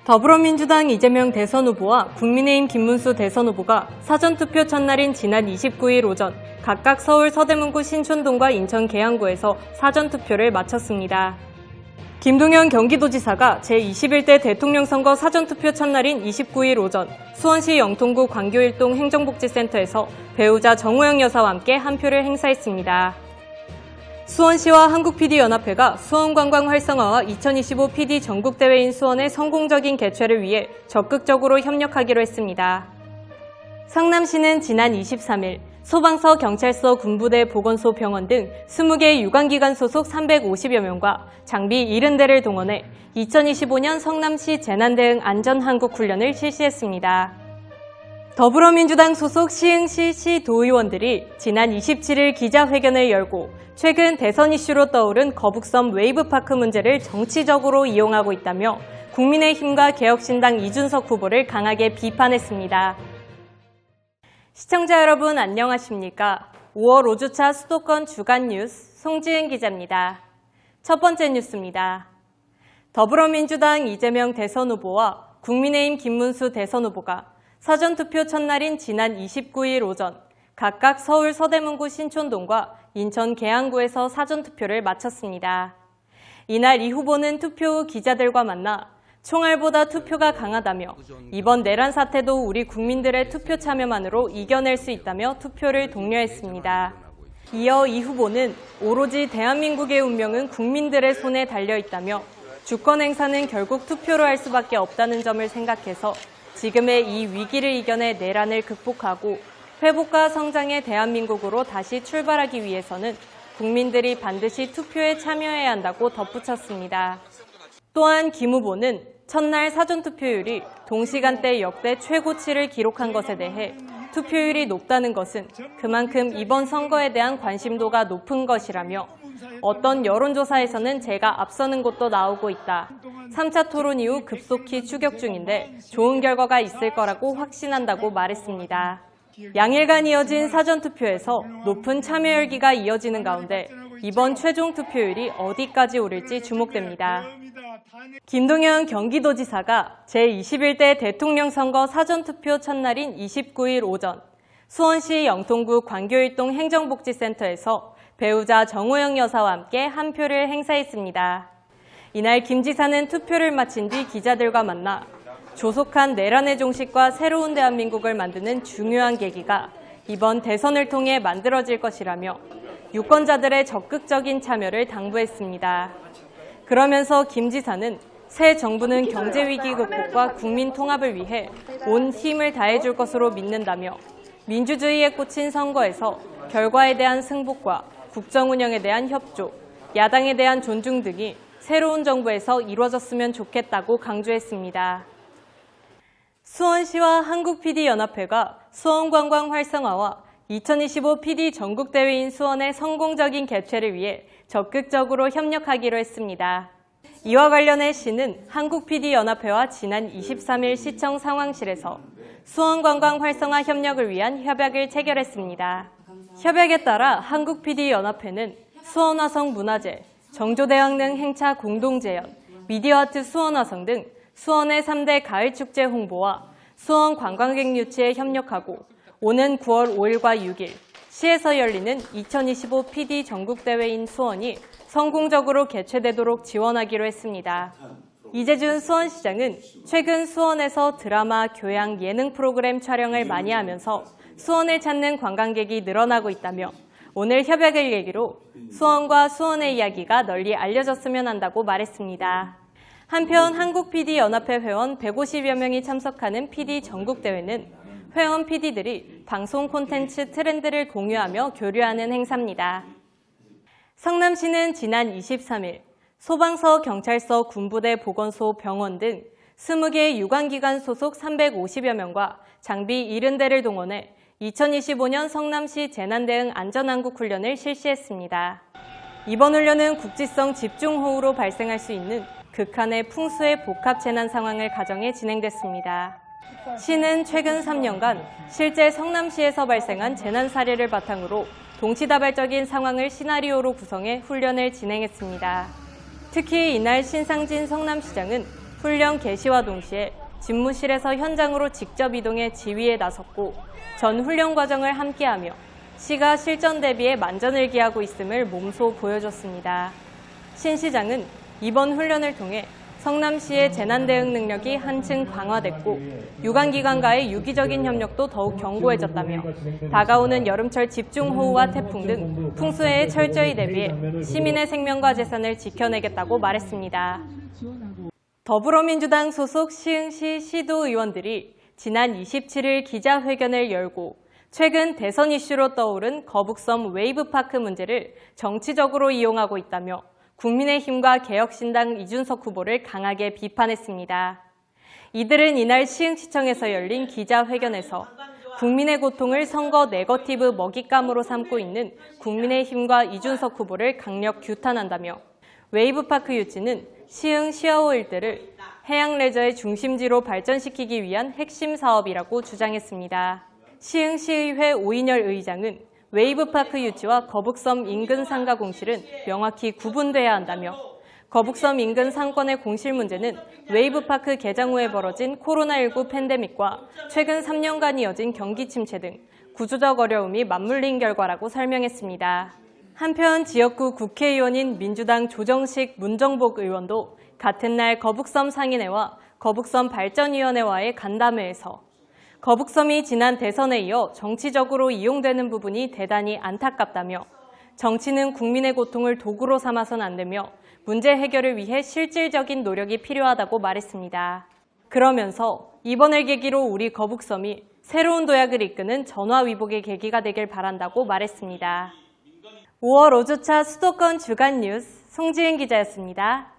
더불어민주당 이재명 대선 후보와 국민의힘 김문수 대선 후보가 사전투표 첫날인 지난 29일 오전 각각 서울 서대문구 신촌동과 인천 계양구에서 사전투표를 마쳤습니다. 김동연 경기도지사가 제21대 대통령 선거 사전투표 첫날인 29일 오전 수원시 영통구 광교일동 행정복지센터에서 배우자 정호영 여사와 함께 한 표를 행사했습니다. 수원시와 한국PD연합회가 수원관광 활성화와 2025 PD 전국대회인 수원의 성공적인 개최를 위해 적극적으로 협력하기로 했습니다. 성남시는 지난 23일 소방서, 경찰서, 군부대, 보건소, 병원 등 20개 유관기관 소속 350여 명과 장비 70대를 동원해 2025년 성남시 재난대응 안전한국훈련을 실시했습니다. 더불어민주당 소속 시흥시 시도의원들이 지난 27일 기자회견을 열고 최근 대선 이슈로 떠오른 거북섬 웨이브파크 문제를 정치적으로 이용하고 있다며 국민의힘과 개혁신당 이준석 후보를 강하게 비판했습니다. 시청자 여러분 안녕하십니까? 5월 5주차 수도권 주간 뉴스 송지은 기자입니다. 첫 번째 뉴스입니다. 더불어민주당 이재명 대선 후보와 국민의힘 김문수 대선 후보가 사전투표 첫날인 지난 29일 오전 각각 서울 서대문구 신촌동과 인천 계양구에서 사전투표를 마쳤습니다. 이날 이 후보는 투표 후 기자들과 만나 총알보다 투표가 강하다며 이번 내란 사태도 우리 국민들의 투표 참여만으로 이겨낼 수 있다며 투표를 독려했습니다. 이어 이 후보는 오로지 대한민국의 운명은 국민들의 손에 달려있다며 주권 행사는 결국 투표로 할 수밖에 없다는 점을 생각해서 지금의 이 위기를 이겨내 내란을 극복하고 회복과 성장의 대한민국으로 다시 출발하기 위해서는 국민들이 반드시 투표에 참여해야 한다고 덧붙였습니다. 또한 김 후보는 첫날 사전투표율이 동시간대 역대 최고치를 기록한 것에 대해 투표율이 높다는 것은 그만큼 이번 선거에 대한 관심도가 높은 것이라며 어떤 여론조사에서는 제가 앞서는 곳도 나오고 있다. 3차 토론 이후 급속히 추격 중인데 좋은 결과가 있을 거라고 확신한다고 말했습니다. 양일간 이어진 사전투표에서 높은 참여 열기가 이어지는 가운데 이번 최종 투표율이 어디까지 오를지 주목됩니다. 김동연 경기도지사가 제21대 대통령 선거 사전투표 첫날인 29일 오전 수원시 영통구 광교일동 행정복지센터에서 배우자 정호영 여사와 함께 한 표를 행사했습니다. 이날 김 지사는 투표를 마친 뒤 기자들과 만나 조속한 내란의 종식과 새로운 대한민국을 만드는 중요한 계기가 이번 대선을 통해 만들어질 것이라며 유권자들의 적극적인 참여를 당부했습니다. 그러면서 김 지사는 새 정부는 경제위기 극복과 국민 통합을 위해 온 힘을 다해줄 것으로 믿는다며 민주주의에 꽂힌 선거에서 결과에 대한 승복과 국정 운영에 대한 협조, 야당에 대한 존중 등이 새로운 정부에서 이루어졌으면 좋겠다고 강조했습니다. 수원시와 한국PD연합회가 수원관광 활성화와 2025 PD 전국대회인 수원의 성공적인 개최를 위해 적극적으로 협력하기로 했습니다. 이와 관련해 시는 한국PD연합회와 지난 23일 시청 상황실에서 수원관광 활성화 협력을 위한 협약을 체결했습니다. 협약에 따라 한국PD연합회는 수원화성 문화제, 정조대왕 등 행차 공동재현, 미디어아트 수원화성 등 수원의 3대 가을축제 홍보와 수원 관광객 유치에 협력하고 오는 9월 5일과 6일 시에서 열리는 2025 PD 전국대회인 수원이 성공적으로 개최되도록 지원하기로 했습니다. 이재준 수원시장은 최근 수원에서 드라마, 교양, 예능 프로그램 촬영을 많이 하면서 수원을 찾는 관광객이 늘어나고 있다며 오늘 협약을 계기로 수원과 수원의 이야기가 널리 알려졌으면 한다고 말했습니다. 한편 한국PD연합회 회원 150여 명이 참석하는 PD 전국대회는 회원 PD들이 방송 콘텐츠 트렌드를 공유하며 교류하는 행사입니다. 성남시는 지난 23일 소방서, 경찰서, 군부대, 보건소, 병원 등 20개 유관기관 소속 350여 명과 장비 70대를 동원해 2025년 성남시 재난대응 안전한국훈련을 실시했습니다. 이번 훈련은 국지성 집중호우로 발생할 수 있는 극한의 풍수의 복합 재난 상황을 가정해 진행됐습니다. 시는 최근 3년간 실제 성남시에서 발생한 재난 사례를 바탕으로 동시다발적인 상황을 시나리오로 구성해 훈련을 진행했습니다. 특히 이날 신상진 성남시장은 훈련 개시와 동시에 집무실에서 현장으로 직접 이동해 지휘에 나섰고 전 훈련 과정을 함께하며 시가 실전 대비에 만전을 기하고 있음을 몸소 보여줬습니다. 신 시장은 이번 훈련을 통해 성남시의 재난 대응 능력이 한층 강화됐고 유관기관과의 유기적인 협력도 더욱 견고해졌다며 다가오는 여름철 집중호우와 태풍 등 풍수해에 철저히 대비해 시민의 생명과 재산을 지켜내겠다고 말했습니다. 더불어민주당 소속 시흥시 시도의원들이 지난 27일 기자회견을 열고 최근 대선 이슈로 떠오른 거북섬 웨이브파크 문제를 정치적으로 이용하고 있다며 국민의힘과 개혁신당 이준석 후보를 강하게 비판했습니다. 이들은 이날 시흥시청에서 열린 기자회견에서 국민의 고통을 선거 네거티브 먹잇감으로 삼고 있는 국민의힘과 이준석 후보를 강력 규탄한다며 웨이브파크 유치는 시흥 시아호 일대를 해양 레저의 중심지로 발전시키기 위한 핵심 사업이라고 주장했습니다. 시흥시의회 오인열 의장은 웨이브파크 유치와 거북섬 인근 상가 공실은 명확히 구분돼야 한다며 거북섬 인근 상권의 공실 문제는 웨이브파크 개장 후에 벌어진 코로나19 팬데믹과 최근 3년간 이어진 경기 침체 등 구조적 어려움이 맞물린 결과라고 설명했습니다. 한편 지역구 국회의원인 민주당 조정식 문정복 의원도 같은 날 거북섬 상인회와 거북섬 발전위원회와의 간담회에서 거북섬이 지난 대선에 이어 정치적으로 이용되는 부분이 대단히 안타깝다며 정치는 국민의 고통을 도구로 삼아선 안 되며 문제 해결을 위해 실질적인 노력이 필요하다고 말했습니다. 그러면서 이번을 계기로 우리 거북섬이 새로운 도약을 이끄는 전화위복의 계기가 되길 바란다고 말했습니다. 5월 5주차 수도권 주간 뉴스 송지은 기자였습니다.